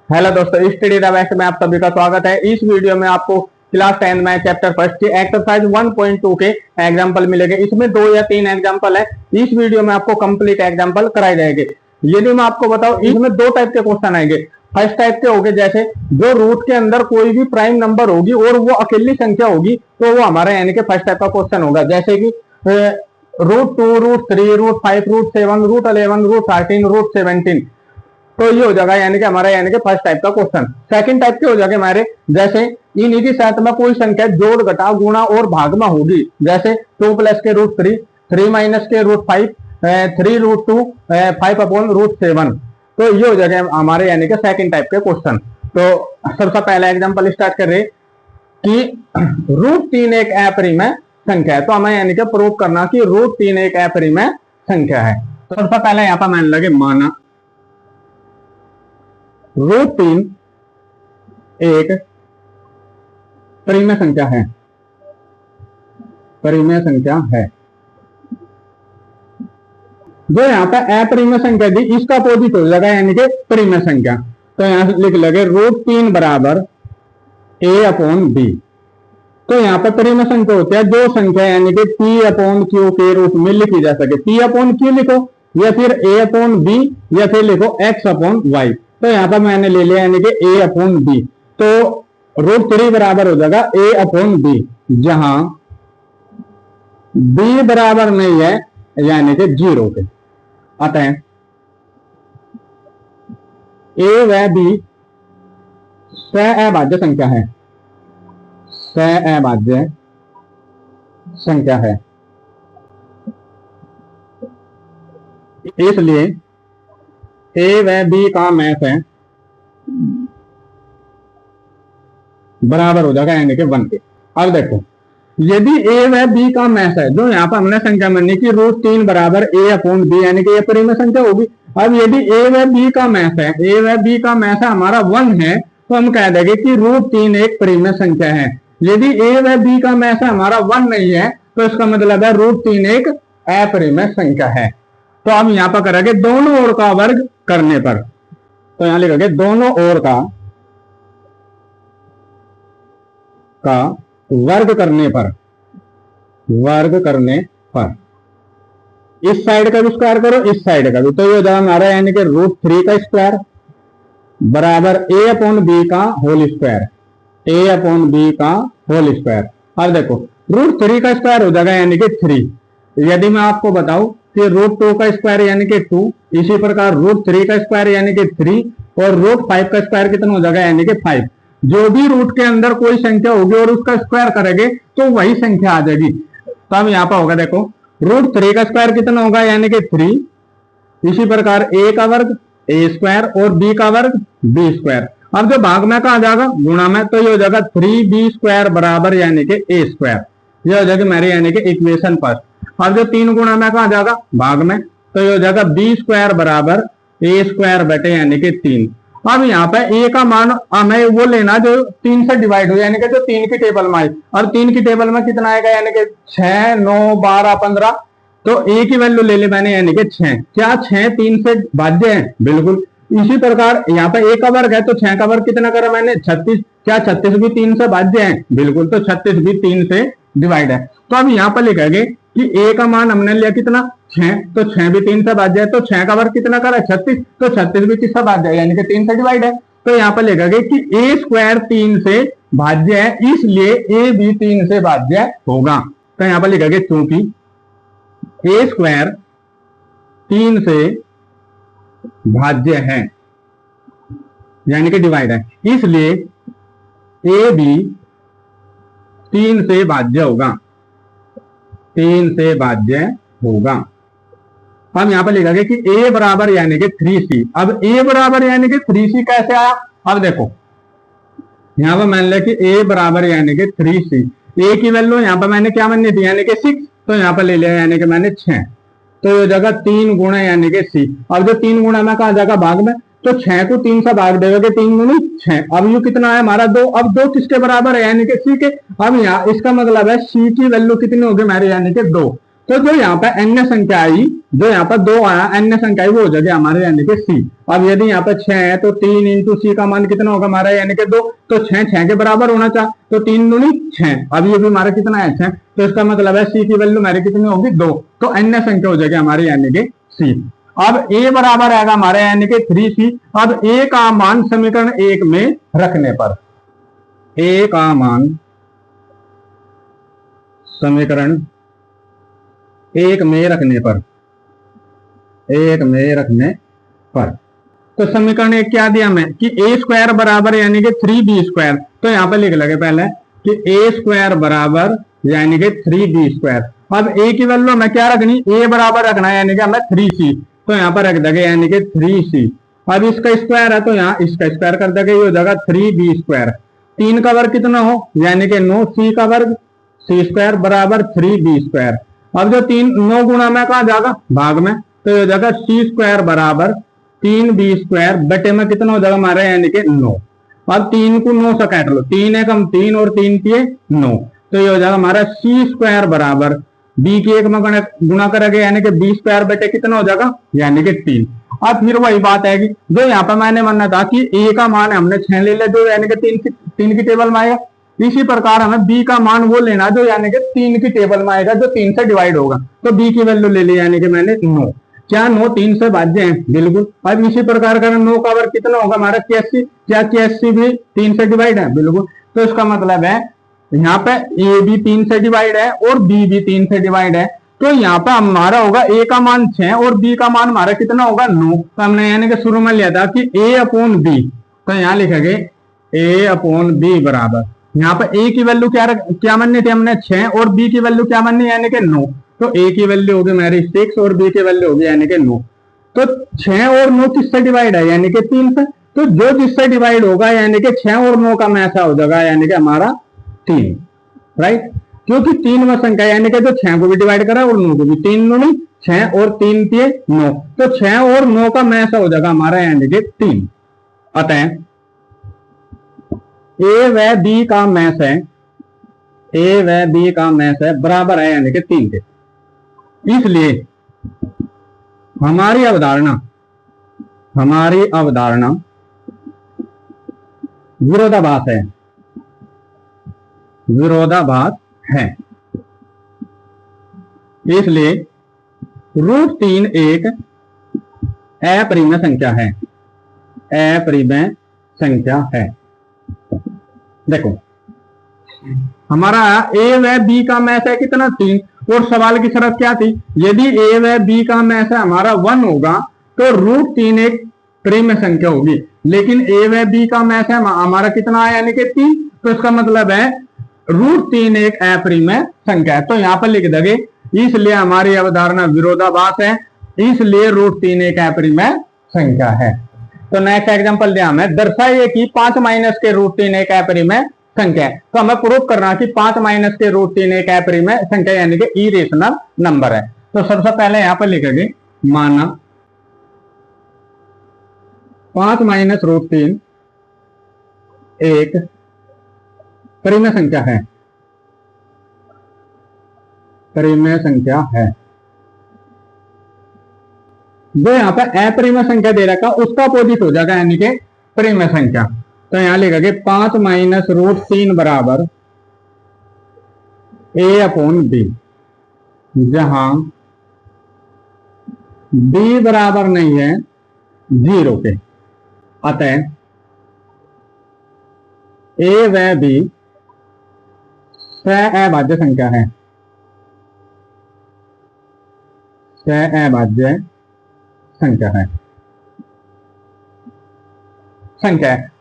Hello दोस्तों, study the best में आप सभी का स्वागत है। इस वीडियो में आपको क्लास 10 में चैप्टर फर्स्ट की एक्सरसाइज 1.2 के एग्जांपल मिलेंगे। इसमें 2 या 3 एग्जांपल है। इस वीडियो में आपको कंप्लीट एग्जांपल कराए जाएंगे। यदि मैं आपको बताऊं, इसमें 2 टाइप के क्वेश्चन आएंगे। फर्स्ट टाइप के होंगे जैसे जो रूट के अंदर कोई भी प्राइम नंबर होगी और वो अकेली संख्या होगी, तो वो हमारा यानी कि फर्स्ट टाइप का क्वेश्चन होगा। जैसे कि √2, √3, √5, √7, √11, √13, √17। तो ये हो जाएगा यानी कि हमारा यानी कि फर्स्ट टाइप का क्वेश्चन। सेकंड टाइप के हो जाएंगे हमारे जैसे इन्हीं की साथ में कोई संख्या जोड़ घटा गुणा और भाग में होगी। जैसे 2 + के √3, 3 - के √5, 3√2, 5/√7। तो ये हो जाएगा हमारे यानी कि सेकंड टाइप के क्वेश्चन। तो सबसे पहला एग्जांपल स्टार्ट कर रहे कि √3 एक अपरिमेय संख्या है। तो हमें यानी कि प्रूव करना कि √3 एक अपरिमेय संख्या है। तो सबसे पहले यहाँ पर मान लगे माना √3 एक परिमेय संख्या है। परिमेय संख्या है जो यहाँ पे अपरिमेय संख्या दी, इसका अपोजिट हो जाएगा यानी कि परिमेय संख्या। तो यहां लिख लगे √3 बराबर a/b। तो यहाँ पे परिमेय संख्या होती है जो संख्या यानी कि p/q के रूप में लिखी जा सके। p/q लिखो या फिर a/b या फिर लिखो x/y। तो यहाँ पर मैंने ले लिया यानी कि a/b। तो √3 बराबर हो जाएगा a/b, जहां b बराबर नहीं है यानी कि 0 के। अतः a व b सहअभाज्य संख्या है। सहअभाज्य संख्या है, इसलिए a व b का मैथ है बराबर हो जाएगा यानी कि 1 के। अब देखो, यदि a व b का मैथ है, जो यहाँ पर हमने संख्या मानी कि √3 बराबर a/b यानी कि ये परिमेय संख्या होगी। अब यदि a व b का मैथ है, a व b का मैथ हमारा 1 है, तो हम कह देंगे कि √3 एक परिमेय संख्या है। यदि a व b का मैथ हमारा 1 नहीं है, तो इसका मतलब है √3 एक अपरिमेय संख्या है। तो हम यहाँ पर करेंगे दोनों ओर का वर्ग करने पर। तो यहां लिखोगे दोनों ओर का वर्ग करने पर। वर्ग करने पर इस साइड का भी स्क्वायर करो, इस साइड का भी। तो ये हमारा यानी कि √3 का स्क्वायर बराबर a/b का होल स्क्वायर। a/b का होल स्क्वायर। अब देखो √3 का स्क्वायर हो जाएगा यानी कि 3। यदि मैं आपको बताऊं कि √2 का स्क्वायर यानी कि 2, इसी प्रकार √3 का स्क्वायर यानी कि 3 और √5 का स्क्वायर कितना हो जाएगा यानी कि 5। जो भी रूट के अंदर कोई संख्या होगी और उसका स्क्वायर करेंगे तो वही संख्या आ जाएगी। तो अब यहाँ पर होगा देखो √3 का स्क्वायर कितना होगा यानी कि 3। इसी प्रकार a का वर्ग a² और b का वर्ग b²। अब जो भाग में कहा जाएगा गुणा में, तो ये हो जाएगा 3b² बराबर यानी कि a²। ये हो जाएगी मेरी यानी कि इक्वेशन फर्स्ट। अब जो 3 गुणा में कहा जाएगा भाग में, तो ये हो जाएगा b² बराबर a² बटे यानी कि 3। अब यहाँ पे a का मान हमें वो लेना जो 3 से डिवाइड हो, यानी कि जो 3 की टेबल में आई। और 3 की टेबल में कितना आएगा यानी कि 6, 9, 12, 15। तो a की वैल्यू ले ली मैंने यानी कि 6। क्या 6 3 से भाज्य है? बिल्कुल। इसी प्रकार यहाँ पे a का वर्ग है, तो 6 का वर्ग कितना करा मैंने? 36। क्या 36 भी 3 से भाज्य है? बिल्कुल। तो 36 भी 3 से डिवाइड है। तो अब यहाँ पर लिखेंगे कि a का मान हमने लिया कितना? 6। तो 6 भी 3 से भाज्य है, तो 6 का वर्ग कितना करा? 36। तो 36 भी किससे भाज्य है यानी कि 3 से डिवाइड है। तो यहाँ पर लिखेंगे कि a² 3 से भाज्य है, इसलिए a भी 3 से भाज्य होगा। तो यहाँ पर लिखेंगे क्योंकि a² 3 से भाज्य है यानी कि डिवाइड है, इसलिए a भी 3 से भाज्य होगा। 3 से भाज्य होगा। हम यहां पर लिखेंगे कि a बराबर यानी कि 3c। अब a बराबर यानी कि 3c कैसे आया? अब देखो यहां पर मान लिया कि a बराबर यानी कि 3c। a की वैल्यू यहां पर मैंने क्या मानी थी यानी कि 6। तो यहां पर ले लिया यानी कि मैंने 6। तो ये जगह 3 गुणा यानी कि c। अब जो 3 गुणा में कहा जाएगा भाग में, तो 6 को 3 से भाग देगा 3 गुनी 6। अब यू कितना है हमारा 2। अब 2 किसके बराबर है यानी कि c के। अब यहाँ इसका मतलब है c की वैल्यू कितनी होगी हमारी यानी कि 2। तो जो यहाँ पे अन्य संख्या आई, जो यहाँ पर 2 आया अन्य संख्या आई, वो हो जाएगी हमारे यानी कि सी। अब यदि यहाँ पे 6 है तो 3 इंटू सी का मान कितना होगा हमारा यानी कि 2, तो 6 के बराबर होना चाहिए, तो 3 दूनी 6। अब ये भी हमारा कितना है 6, तो इसका मतलब है सी की वैल्यू हमारी कितनी होगी 2, तो अन्य संख्या हो जाएगी हमारी यानी कि सी। अब ए बराबर आएगा हमारे यानी कि 3c। अब ए का मान समीकरण 1 में रखने पर, ए का मान समीकरण 1 में रखने पर, 1 में रखने पर, तो समीकरण 1 क्या दिया हमें कि ए स्क्वायर बराबर यानी कि 3b स्क्वायर, तो यहां पर लिख लगे पहले कि ए स्क्वायर बराबर यानी कि 3b स्क्वायर। अब ए की वैल्यू हमें क्या रखनी, ए बराबर रखना है यानी कि हमें 3c, तो यहां पर रख देंगे यानी कि 3c। अब इसका स्क्वायर है तो यहाँ इसका स्क्वायर कर देंगे, ये हो जाएगा 3b स्क्वायर। 3 का वर्ग कितना हो यानी कि 9, c का वर्ग, c स्क्वायर बराबर 3b स्क्वायर। अब जो 9 गुणा में कहा जाएगा भाग में, तो हो जाएगा c स्क्वायर बराबर 3b स्क्वायर बटे में कितना हो जाएगा हमारे यानी कि 9। अब 3 को 9 से काट लो, 3 एक हम 3 और 3 किए 9, तो ये हो जाएगा हमारा c स्क्वायर बराबर b की 1 में गुणा करेंगे यानी कि b स्क्वायर बटे कितना हो जाएगा यानी कि 3। अब फिर वही बात आएगी जो यहाँ पर मैंने माना था कि a का मान हमने 6 ले लिया जो यानी कि 3 की टेबल में आएगा, इसी प्रकार हमें b का मान वो लेना जो यानी कि 3 की टेबल में आएगा, जो 3 से डिवाइड होगा, तो b की वैल्यू ले ली यानी कि मैंने 9। क्या 9 3 से भाज्य है, बिल्कुल। अब इसी प्रकार का 9 का वर्ग कितना होगा हमारा 81, क्या 81 भी 3 से डिवाइड है, बिल्कुल। तो इसका मतलब है यहाँ पे a भी 3 से डिवाइड है और b भी 3 से डिवाइड है, तो यहाँ पे हमारा होगा a का मान 6 और b का मान हमारा कितना होगा 9। तो हमने यानी कि शुरू में लिया था कि a अपॉन b, तो यहाँ लिखेंगे a अपॉन b बराबर, यहाँ पे a की वैल्यू क्या माननी थी हमने 6 और b की वैल्यू क्या माननी यानी कि 9, तो a की वैल्यू होगी हमारी 6 और b की वैल्यू होगी यानी कि 9। तो 6 और 9 किससे डिवाइड है यानी कि 3 से, तो जो जिससे डिवाइड होगा यानी कि 6 और 9 का मैसा हो जाएगा यानी कि हमारा 3, राइट। क्योंकि 3 में संख्या यानी कि जो 6 को भी डिवाइड करा और 9 को भी, 3 9 6 और 3 3 9, तो 6 और 9 का मैसा हो जाएगा हमारा यानी कि 3। अतः ए व बी का मैस है, ए व बी का मैस है बराबर है यानी कि 3 के। इसलिए हमारी अवधारणा विरोधाभास है। इसलिए √3 एक अपरिमेय संख्या है, अपरिमेय संख्या है। देखो हमारा ए व बी का मैस है कितना 3, और सवाल की शर्त क्या थी, यदि ए व बी का मैस है हमारा 1 होगा तो √3 एक परिमेय संख्या होगी, लेकिन ए व बी का मैस है हमारा कितना है यानी कि 3, तो इसका मतलब है √3 एक अपरिमेय संख्या है। तो यहां पर लिख देंगे इसलिए हमारी अवधारणा विरोधाभास है, इसलिए √3 एक अपरिमेय संख्या है। तो नेक्स्ट एग्जांपल दिया हमें, दर्शाइए कि 5 माइनस के √3 एक अपरिमेय संख्या है। तो हमें प्रूव करना कि 5 माइनस के √3 एक अपरिमेय संख्या यानी कि इरेशनल नंबर है। तो सबसे पहले यहां पर लिखेंगे माना 5 माइनस √3 एक परिमेय संख्या है, परिमेय संख्या है। जो यहाँ पे अपरिमेय संख्या दे रखा उसका अपोजिट हो जाएगा यानी कि परिमेय संख्या। तो यहां लिखेंगे 5 माइनस √3 बराबर a अपॉन b, जहां b बराबर नहीं है 0 के। अतः a व b सहअभाज्य संख्या है, सहअभाज्य संख्या है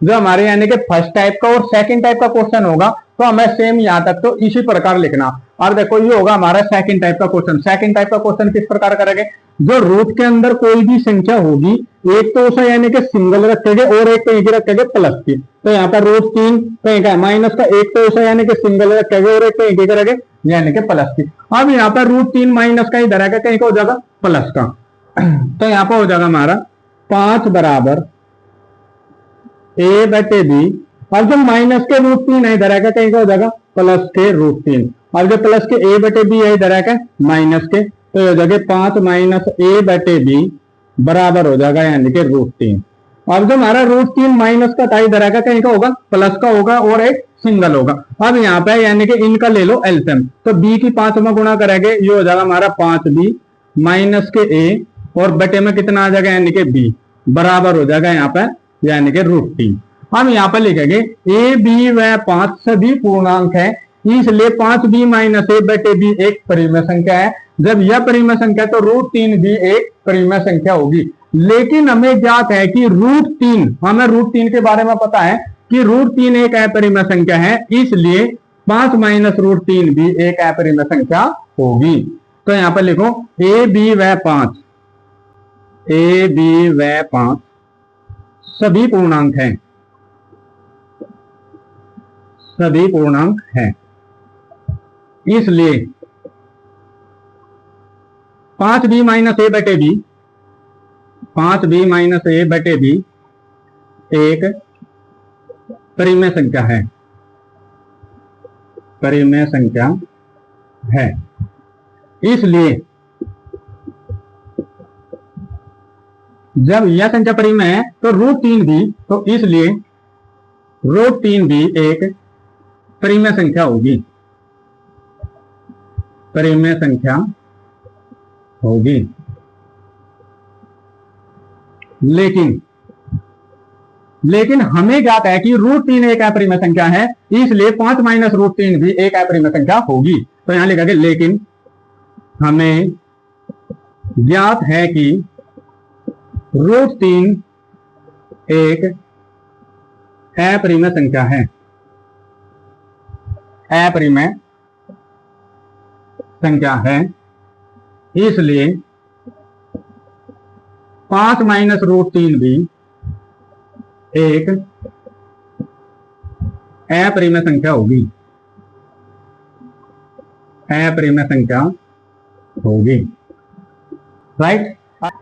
जो हमारे यानी कि फर्स्ट टाइप का और सेकंड टाइप का क्वेश्चन होगा, तो हमें सेम यहां तक तो इसी प्रकार लिखना। अब देखो ये होगा हमारा सेकंड टाइप का क्वेश्चन। सेकंड टाइप का क्वेश्चन किस प्रकार करेंगे, जो रूट के अंदर कोई भी संख्या होगी एक तो उसे यानी कि सिंगल रखेंगे और एक कहीं की रखेंगे प्लस की। तो यहाँ पर √3 कहीं का माइनस का, एक तो उसे यानी कि सिंगल रखेंगे और एक कहीं की करेंगे यानी कि प्लस की। अब यहाँ पर √3 माइनस का इधर आएगा, कहीं का हो जाएगा प्लस का। तो यहाँ पर हो जाएगा हमारा 5 बराबर a बटे b, और जो माइनस के √3 है इधर आएगा, कहीं का हो जाएगा प्लस के √3। अब जो प्लस के a बटे बी है इधर है क्या माइनस के, तो हो जाएगा 5 माइनस a बटे बी बराबर हो जाएगा यानी कि √3। अब जो हमारा √3 माइनस का था इधर आएगा कहीं का होगा प्लस का होगा और एक सिंगल होगा। अब यहाँ पे यानी कि इनका ले लो एलसीएम, तो b की 5 में गुणा करेंगे ये हो जाएगा हमारा 5b माइनस के a और बटे में कितना आ जाएगा यानी कि b बराबर हो जाएगा यहाँ पे यानी कि √3। हम यहाँ पर लिखेंगे a b व 5 सभी पूर्णांक है, इसलिए 5b माइनस a बटे b एक परिमेय संख्या है। जब यह परिमेय संख्या तो √3 भी एक परिमेय संख्या होगी। लेकिन हमें ज्ञात है कि √3, हमें √3 के बारे में पता है कि √3 एक अपरिमेय संख्या है, इसलिए 5 माइनस √3 भी एक अपरिमेय संख्या होगी। तो यहां पर लिखो a b व 5 सभी पूर्णांक हैं, सभी पूर्णांक हैं, इसलिए 5b माइनस a बटे b 5b माइनस a बटे b एक परिमेय संख्या है, परिमेय संख्या है। इसलिए जब यह संख्या परिमेय है तो √3 भी, तो इसलिए √3 भी एक परिमेय संख्या होगी, परिमेय संख्या होगी। लेकिन हमें ज्ञात है कि √3 एक अपरिमेय संख्या है, इसलिए 5 माइनस √3 भी एक अपरिमेय संख्या होगी। तो यहां लिखेंगे लेकिन हमें ज्ञात है कि √3 एक अपरिमेय संख्या है, अपरिमेय संख्या है, इसलिए 5 माइनस √3 भी एक अपरिमेय संख्या होगी, अपरिमेय संख्या होगी। राइट,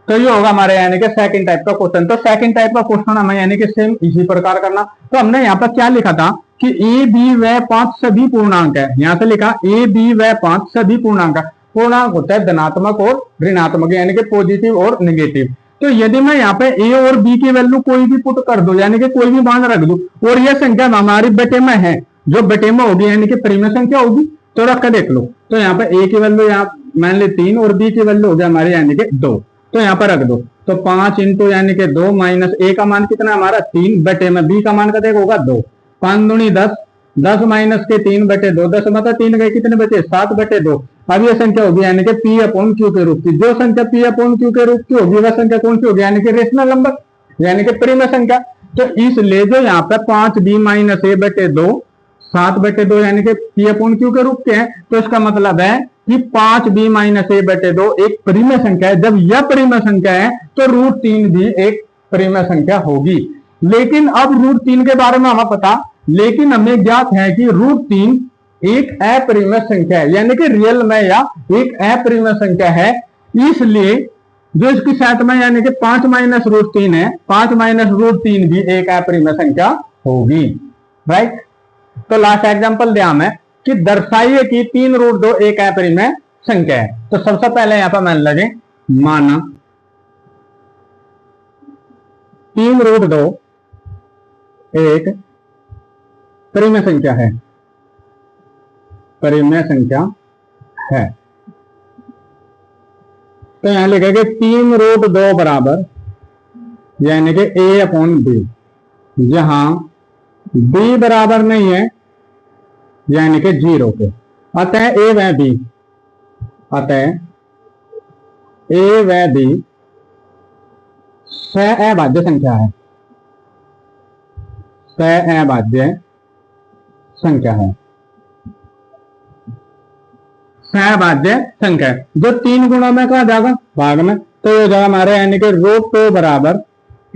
तो ये होगा हमारे यानी कि सेकंड टाइप का क्वेश्चन। तो सेकंड टाइप का क्वेश्चन हमें यानी कि सेम इसी प्रकार करना। तो हमने यहाँ पर क्या लिखा था कि a b व 5 सभी पूर्णांक है, यहां से लिखा a b व 5 सभी पूर्णांक है। पूर्णांक होता है धनात्मक और ऋणात्मक यानी कि पॉजिटिव और नेगेटिव। तो यदि मैं यहाँ पे a और b की वैल्यू कोई भी पुट कर दो यानी कि कोई भी मान रख दू और यह संख्या हमारी बटे में है, जो बटे में होगी यानी कि परिमेय संख्या होगी, तो रख कर देख लो। तो यहाँ पे a की वैल्यू यहाँ मान ली 3 और b की वैल्यू हो गया हमारी यानी कि 2, तो यहाँ पर रख दो। तो 5 इंटू यानी कि 2 माइनस a का मान कितना हमारा 3 बटे में b का मान का देखो होगा 2, 5 दूनी 10, 10 माइनस के 3 बटे 2, 10 मतलब 3 गए कितने बचे 7 बटे 2। अब यह संख्या होगी यानी कि p अपॉन q के रूप की। जो संख्या p अपॉन q के रूप की होगी वह संख्या कौन सी होगी यानी कि रेशनल नंबर यानी कि परिमेय संख्या। तो इसलिए जो यहाँ पे 5b माइनस a बटे 2 7 बटे 2 यानी कि p अपॉन q के रूप के हैं, तो इसका मतलब है कि 5b माइनस a बटे 2 एक परिमेय संख्या है। जब यह परिमेय संख्या है तो √3 भी एक परिमेय संख्या होगी। लेकिन अब √3 के बारे में हमें पता, लेकिन हमें ज्ञात है कि √3 एक अपरिमेय संख्या है यानी कि रियल में या एक अपरिमेय संख्या है। इसलिए जो इसकी साथ में यानी कि 5 माइनस √3 है, 5 माइनस √3 भी एक अपरिमेय संख्या होगी। राइट, तो लास्ट एग्जांपल दिया हमें कि दर्शाइए कि 3√2 एक अपरिमेय संख्या है। तो सबसे पहले यहां पर मान लगे माना 3√2 एक परिमेय संख्या है, परिमेय संख्या है। तो यहां लिखेंगे 3√2 बराबर यानी कि a अपॉन b, जहां b बराबर नहीं है यानी कि 0 के, अतः a व b, अतः a व b सहअभाज्य संख्या है, सहअभाज्य संख्या है, सहअभाज्य संख्या है। जो 3 गुणों में कहा जाएगा भाग में, तो ये हो जाएगा हमारे यानी कि √2 बराबर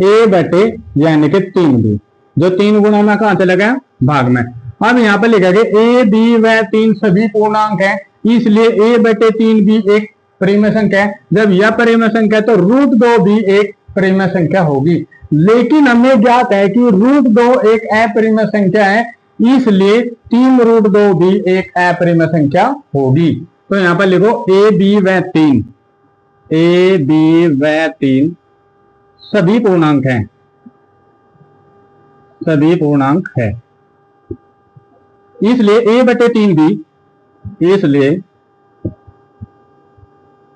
a बटे यानी कि 3b, जो 3 गुणों में कहां चले गए भाग में। अब यहाँ पे लिखेंगे a b व 3 सभी पूर्णांक है, इसलिए a बटे 3 भी एक परिमेय संख्या है। जब यह परिमेय संख्या है तो √2 भी एक परिमेय संख्या होगी। लेकिन हमें ज्ञात है कि √2 एक अपरिमेय संख्या है, इसलिए 3√2 भी एक अपरिमेय संख्या होगी। तो यहां पर लिखो ए बी व 3, ए बी व 3 सभी पूर्णांक हैं, सभी पूर्णांक है। इसलिए a/3 भी, इसलिए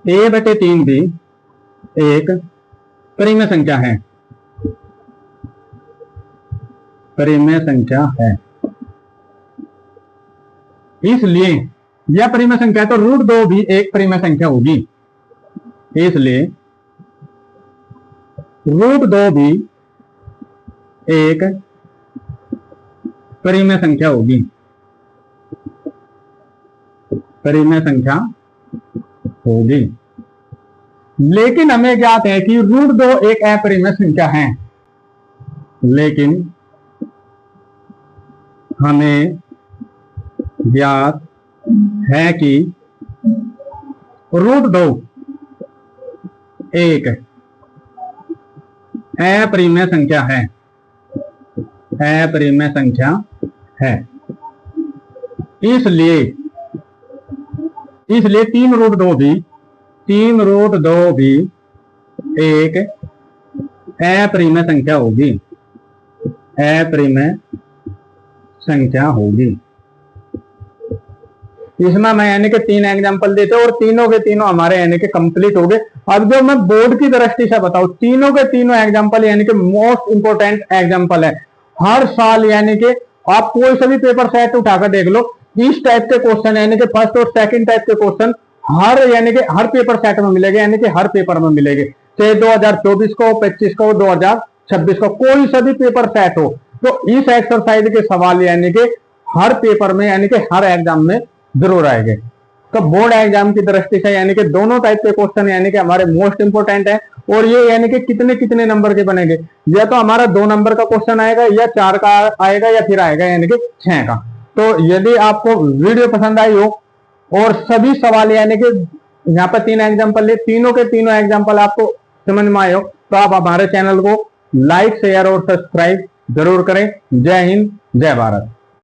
a/3 भी एक परिमेय संख्या है, परिमेय संख्या है। इसलिए यह परिमेय संख्या है तो √2 भी एक परिमेय संख्या होगी। इसलिए √2 भी एक परिमेय संख्या होगी, परिमेय संख्या होगी। लेकिन हमें ज्ञात है कि √2 एक अपरिमेय संख्या है, लेकिन हमें ज्ञात है कि √2 एक अपरिमेय संख्या है, अपरिमेय संख्या है। इसलिए 3√2 भी एक अपरिमेय संख्या होगी, अपरिमेय संख्या होगी। इसमें मैं यानी कि 3 एग्जांपल देते और तीनों के तीनों हमारे यानी कि कंप्लीट हो गए। अब जो मैं बोर्ड की दृष्टि से बताऊं, तीनों के तीनों एग्जांपल यानी कि मोस्ट इंपोर्टेंट एग्जांपल है। हर साल यानी कि आप कोई सा भी पेपर सेट उठाकर देख लो, इस टाइप के क्वेश्चन यानी कि फर्स्ट और सेकंड टाइप के क्वेश्चन हर यानी कि हर पेपर सेट में मिलेंगे, यानी कि हर पेपर में मिलेंगे, चाहे 2024 को, 25 को, 2026 को, कोई सा भी पेपर सेट हो। तो इस एक्सरसाइज के सवाल यानी कि हर पेपर में यानी कि हर एग्जाम में जरूर आएंगे। तो बोर्ड एग्जाम की दृष्टि से यानी कि दोनों टाइप के क्वेश्चन यानी कि हमारे मोस्ट इंपोर्टेंट है। और ये यानी कि कितने कितने नंबर के बनेंगे, या तो हमारा 2 नंबर का क्वेश्चन आएगा, या 4 का आएगा, या फिर आएगा यानी कि 6 का। तो यदि आपको वीडियो पसंद आई हो और सभी सवाल यानी कि यहाँ पर 3 एग्जाम्पल ले, तीनों के तीनों एग्जाम्पल आपको समझ में आए हो, तो आप हमारे चैनल को लाइक, शेयर और सब्सक्राइब जरूर करें। जय हिंद, जय भारत।